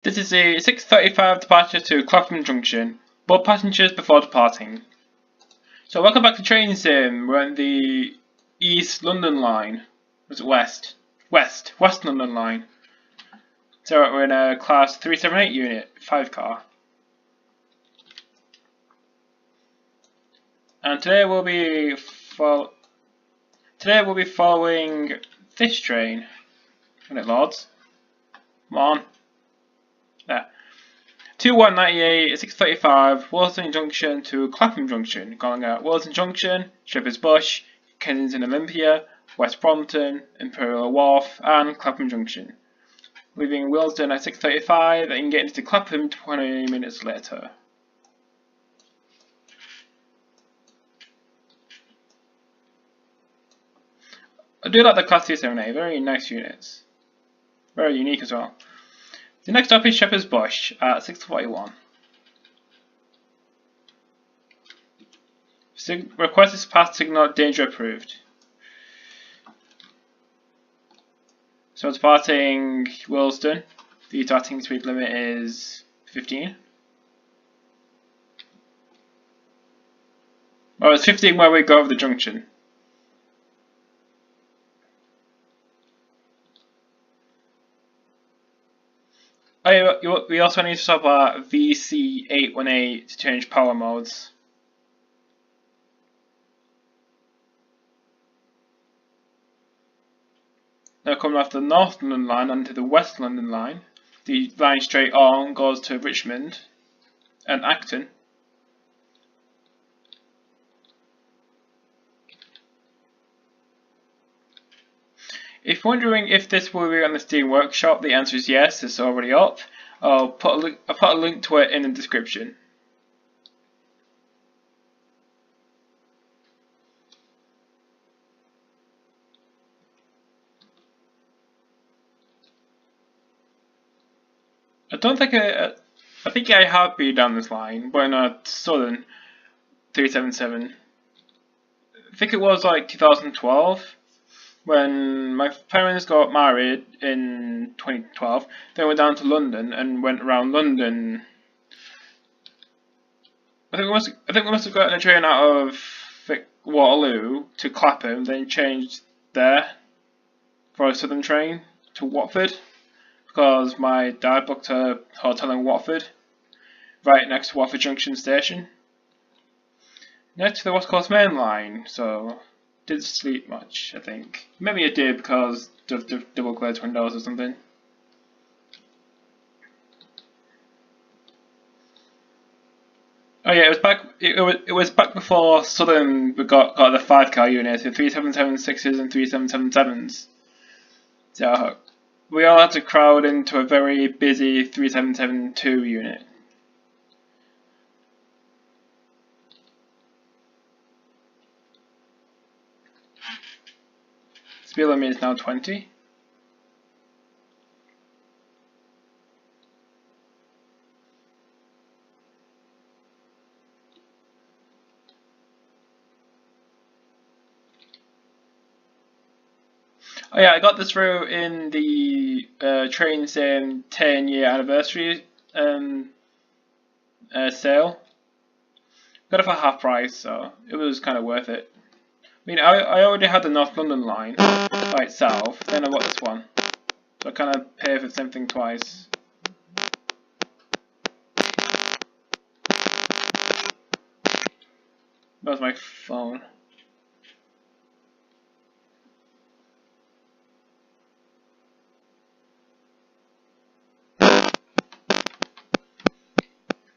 This is a 6:35 departure to Clapham Junction. Board passengers before departing. So welcome back to Train Sim. We're on the East London line. Was it West? West London line. So we're in a class 378 unit, 5 car. And today we'll be following this train. When it loads. Come on. There. 2198, 6:35, Willesden Junction to Clapham Junction. Going out Willesden Junction, Shepherd's Bush, Kensington Olympia, West Brompton, Imperial Wharf, and Clapham Junction. Leaving Willesden at 6:35 and getting to Clapham 20 minutes later. I do like the Class 378, very nice units. Very unique as well. The next stop is Shepherd's Bush at 6:41. Request is pass signal danger approved. So departing Willesden, the starting speed limit is 15. Well, it's 15 where we go over the junction. We also need to stop at VC818 to change power modes. Now coming off the North London line onto the West London line, the line straight on goes to Richmond and Acton. If wondering if this will be on the Steam Workshop, the answer is yes, it's already up. I'll put a link to it in the description. I think I have been down this line, but in a Southern 377. I think it was like 2012. When my parents got married in 2012, they went down to London and went around London. I think we must have gotten a train out of Waterloo to Clapham, then changed there for a southern train to Watford, because my dad booked a hotel in Watford, right next to Watford Junction Station, next to the West Coast Main Line, so didn't sleep much, I think. Maybe I did because of the double glazed windows or something. Oh yeah, it was back before Southern got the 5 car unit, the 3776s and 3777s. So we all had to crowd into a very busy 3772 unit. Speed limit is now 20. Oh yeah, I got this through in the Train Sim 10-year anniversary sale. Got it for half price, so it was kind of worth it. I mean, I already had the North London line by itself, then I got this one. So I kind of pay for the same thing twice. That was my phone.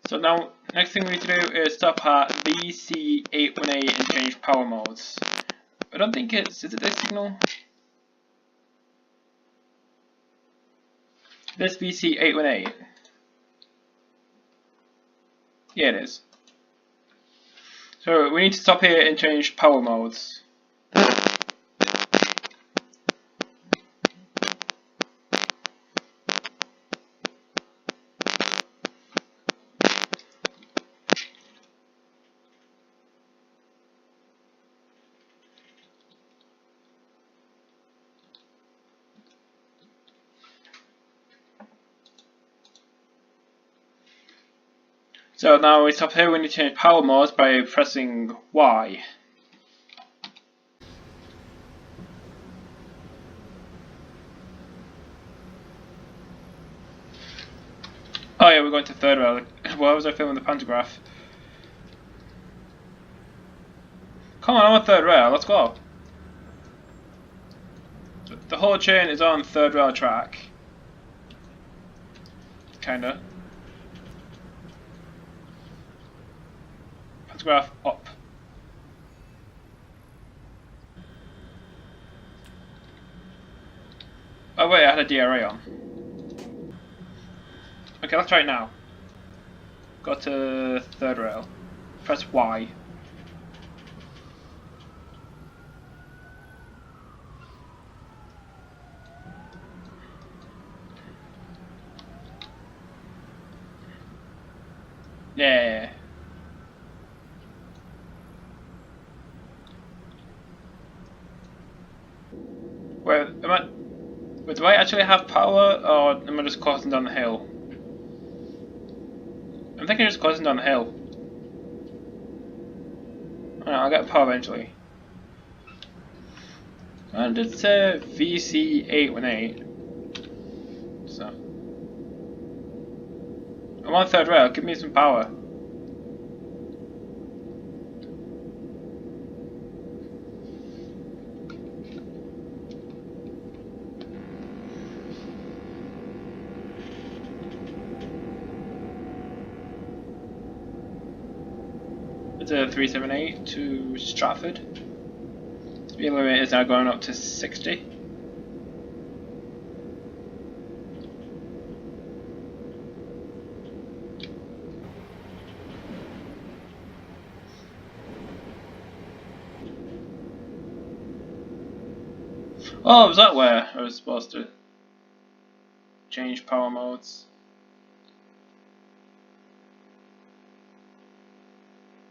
So now, next thing we need to do is stop at VC818 and change power modes. I don't think is it this signal? This VC818. Yeah, it is. So we need to stop here and change power modes. So now we stop here. We need to change power modes by pressing Y. Oh yeah, we're going to third rail. Why was I filming the pantograph? Come on, I'm on third rail. Let's go. The whole chain is on third rail track. Kinda. Pantograph up. Oh wait, I had a DRA on. Okay, let's try it now. Go to third rail. Press Y. Yeah. Wait, do I actually have power, or am I just coursing down the hill? I'm thinking just coursing down the hill. I know, I'll get power eventually. And it's a VC818. So. I'm on third rail, give me some power. It's a 378 to Stratford. Speed limit is now going up to 60. Oh, was that where I was supposed to change power modes?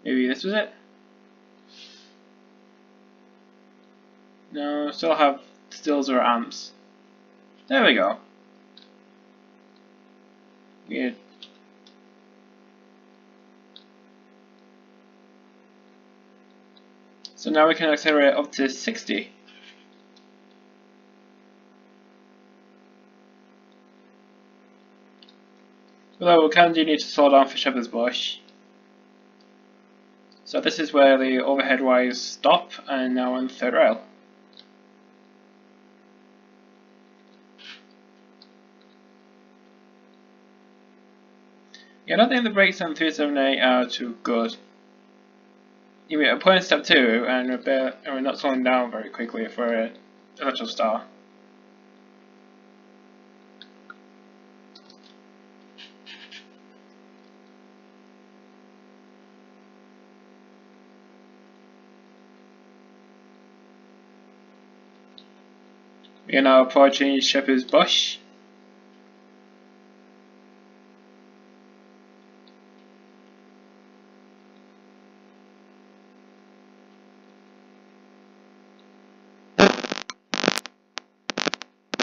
Maybe this was it? No, still have 0 amps. There we go. Weird. So now we can accelerate up to 60. Although we kind of need to slow down for Shepherd's Bush. So this is where the overhead wires stop, and now on the third rail. Yeah, I don't think the brakes on 378 are too good. We're putting step 2, and we're not slowing down very quickly for an electrical star. We are now approaching Shepherd's Bush.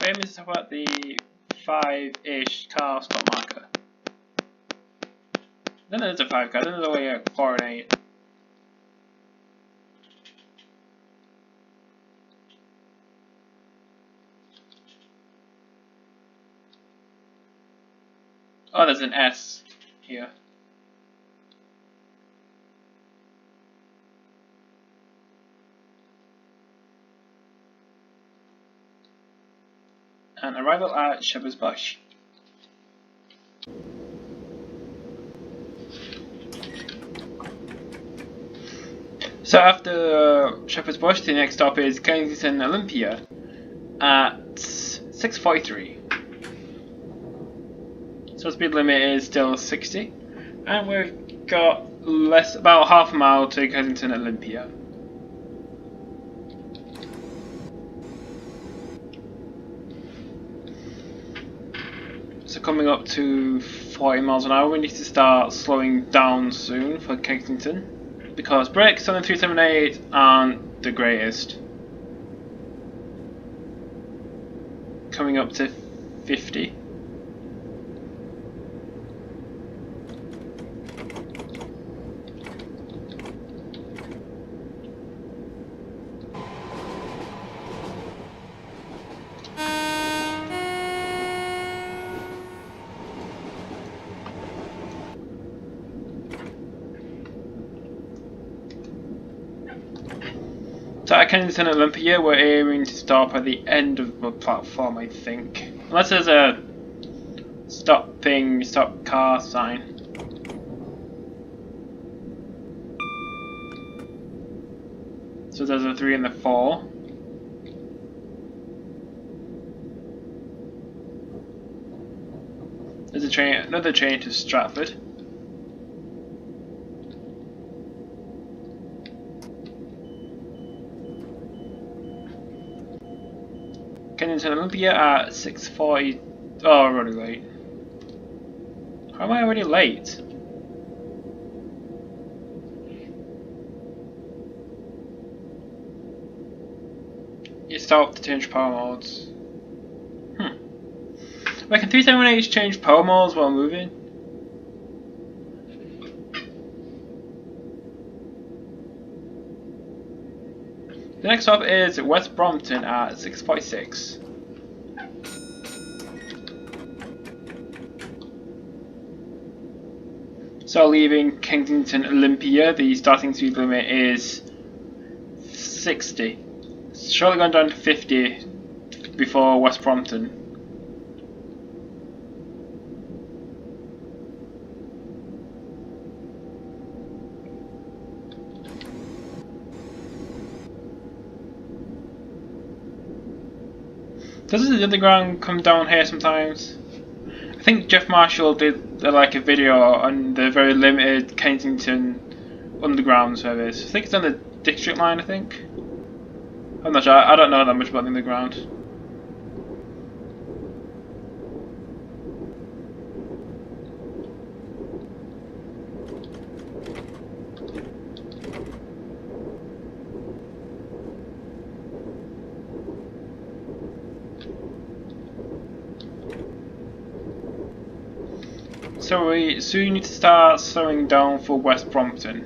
Aim is to about the 5-ish car stop marker. Then there's a 5 car, then there's only a 4 and 8. Oh, there's an S here. And arrival at Shepherd's Bush. So after Shepherd's Bush, the next stop is Kensington Olympia at 6:43. So speed limit is still 60, and we've got about half a mile to Kensington Olympia. So coming up to 40 miles an hour, we need to start slowing down soon for Kensington, because brakes on the 378 aren't the greatest. Coming up to 50. So at Kensington Olympia, we're aiming to stop at the end of the platform, I think. Unless there's a stop car sign. So there's a 3 and a 4. There's a train, another train to Stratford. Kensington Olympia at 6:40. Oh, I'm already late. How am I already late? You stop to change power modes. Wait, can 378 change power modes while moving? The next stop is West Brompton at 6:46. So leaving Kensington Olympia, the starting speed limit is 60. It's surely gone down to 50 before West Brompton. Doesn't the underground come down here sometimes? I think Jeff Marshall did like a video on the very limited Kensington Underground service. I think it's on the District line, I think. I'm not sure, I don't know that much about the Underground. So we soon need to start slowing down for West Brompton.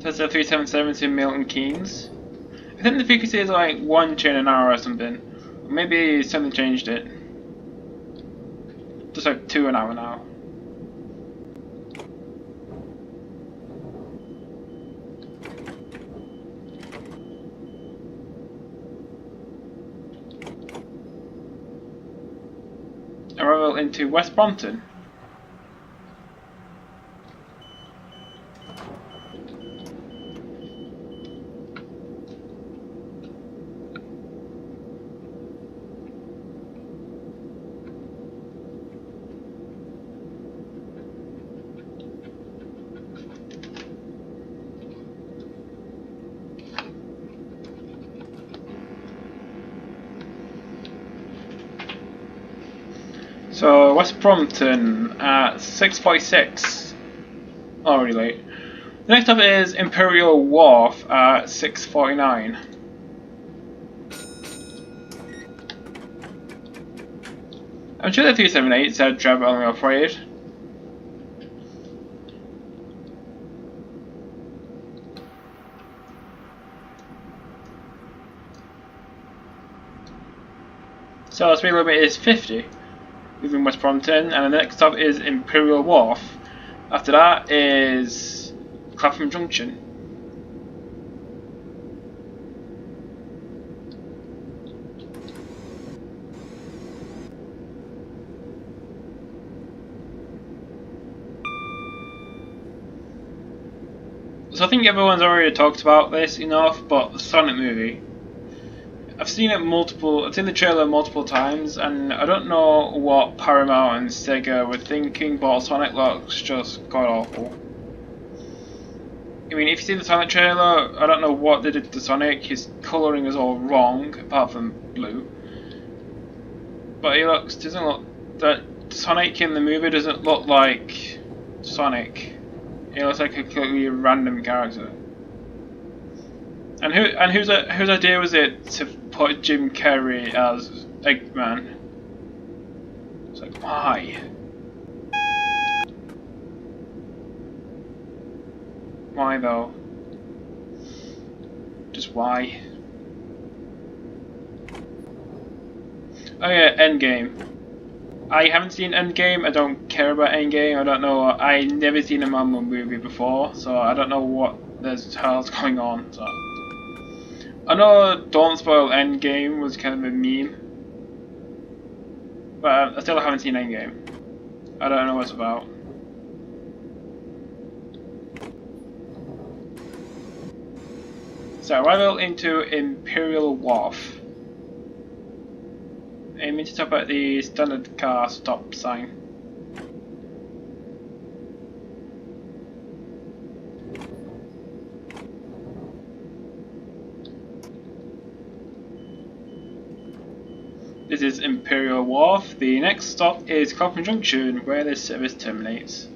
That's a 377 to Milton Keynes. I think the frequency is like 1 train an hour or something. Maybe something changed it. Just like 2 an hour now. Arrival into West Brompton. So West Brompton at 6:46. Already late. The next up is Imperial Wharf at 6:49. I'm sure the 378 said driver only operated. So the speed limit is 50. Moving West Brompton, and the next stop is Imperial Wharf. After that is Clapham Junction. So I think everyone's already talked about this enough, but the Sonic movie. I've seen the trailer multiple times, and I don't know what Paramount and Sega were thinking, but Sonic looks just god awful. I mean, if you see the Sonic trailer, I don't know what they did to Sonic. His colouring is all wrong, apart from blue. But he doesn't look, that Sonic in the movie doesn't look like Sonic. He looks like a completely random character. And whose idea was it to put Jim Carrey as Eggman? It's like, why? Why though? Just why? Oh yeah, Endgame. I haven't seen Endgame, I don't care about Endgame, I don't know, I never seen a Marvel movie before, so I don't know what the hell's going on, so. I know Don't Spoil Endgame was kind of a meme, but I still haven't seen Endgame. I don't know what it's about. So, arrival into Imperial Wharf. Aiming to stop at the standard car stop sign. This is Imperial Wharf. The next stop is Clapham Junction, where this service terminates.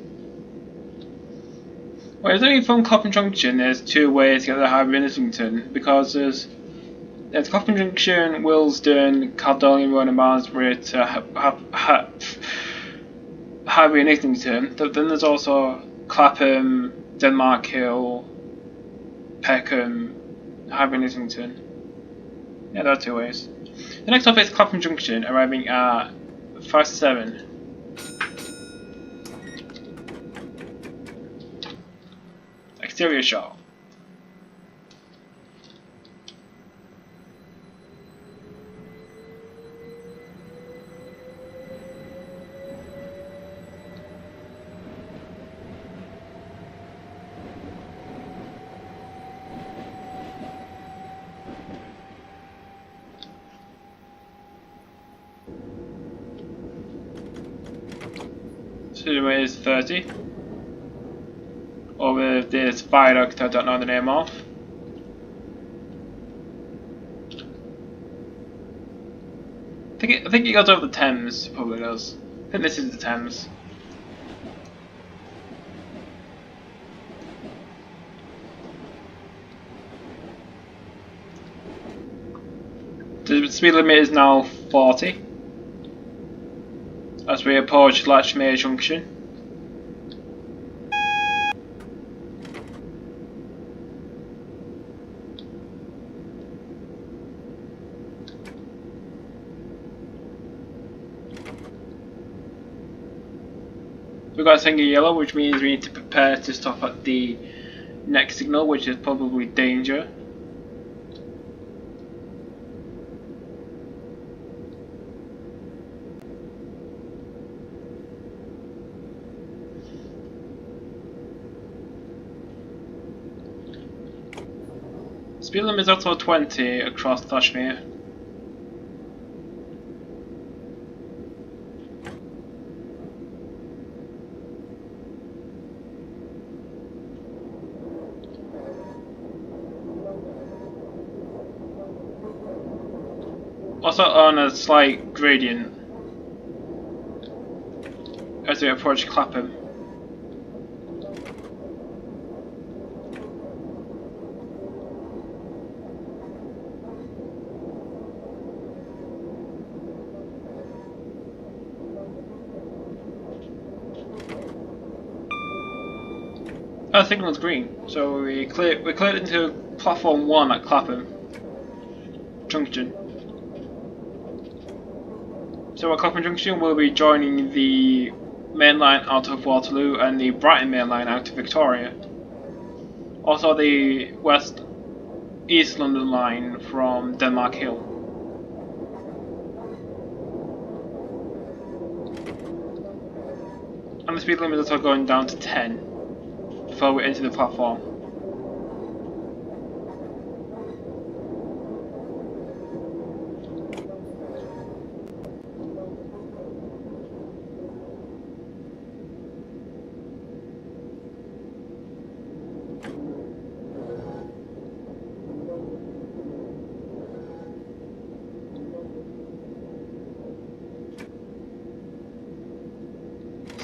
Well, there's only from Clapham Junction, there's two ways to get to Highway in Islington, because there's Clapham Junction, Willesden, Caldolian Road and Marsbury to Highway in Islington. Then there's also Clapham, Denmark Hill, Peckham, Highway in Islington. Yeah, there are two ways. The next stop is Clapham Junction, arriving at 5-7. Exterior shot. Speedway is 30. Over this viaduct I don't know the name of. I think it goes over the Thames, probably does. I think this is the Thames. The speed limit is now 40. As we approach Latchmere Junction. We've got a signal yellow, which means we need to prepare to stop at the next signal, which is probably danger. Speed limit is also 20 across Latchmere. Also on a slight gradient as we approach Clapham. Our signal's green, so we cleared into platform 1 at Clapham Junction. So at Clapham Junction we'll be joining the main line out of Waterloo and the Brighton main line out of Victoria. Also the West East London line from Denmark Hill. And the speed limit is also going down to 10 before we enter the platform.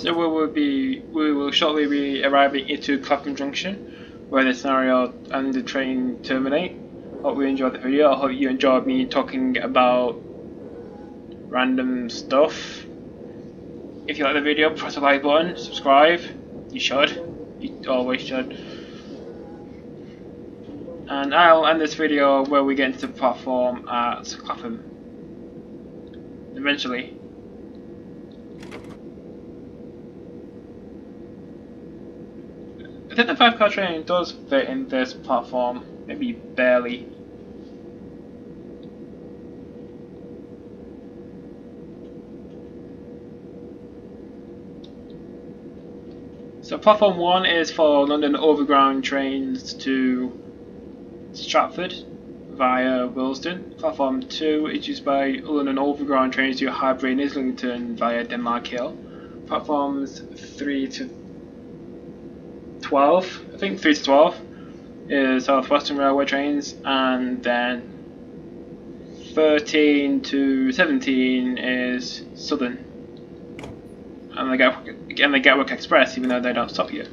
So we will shortly be arriving into Clapham Junction, where the scenario and the train terminate. Hope you enjoyed the video. I hope you enjoyed me talking about random stuff. If you like the video, press the like button, subscribe. You should. You always should. And I'll end this video where we get into the platform at Clapham. Eventually. I think the 5-car train does fit in this platform, maybe barely. So platform 1 is for London Overground trains to Stratford via Willesden. Platform 2 is used by London Overground trains to Highbury and Islington via Denmark Hill. Platforms 3 to 12, I think 3 to 12 is South Western Railway trains, and then 13 to 17 is Southern. And the Gatwick Express, even though they don't stop you.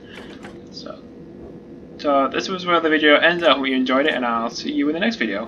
So this was where the video ends. I hope you enjoyed it, and I'll see you in the next video.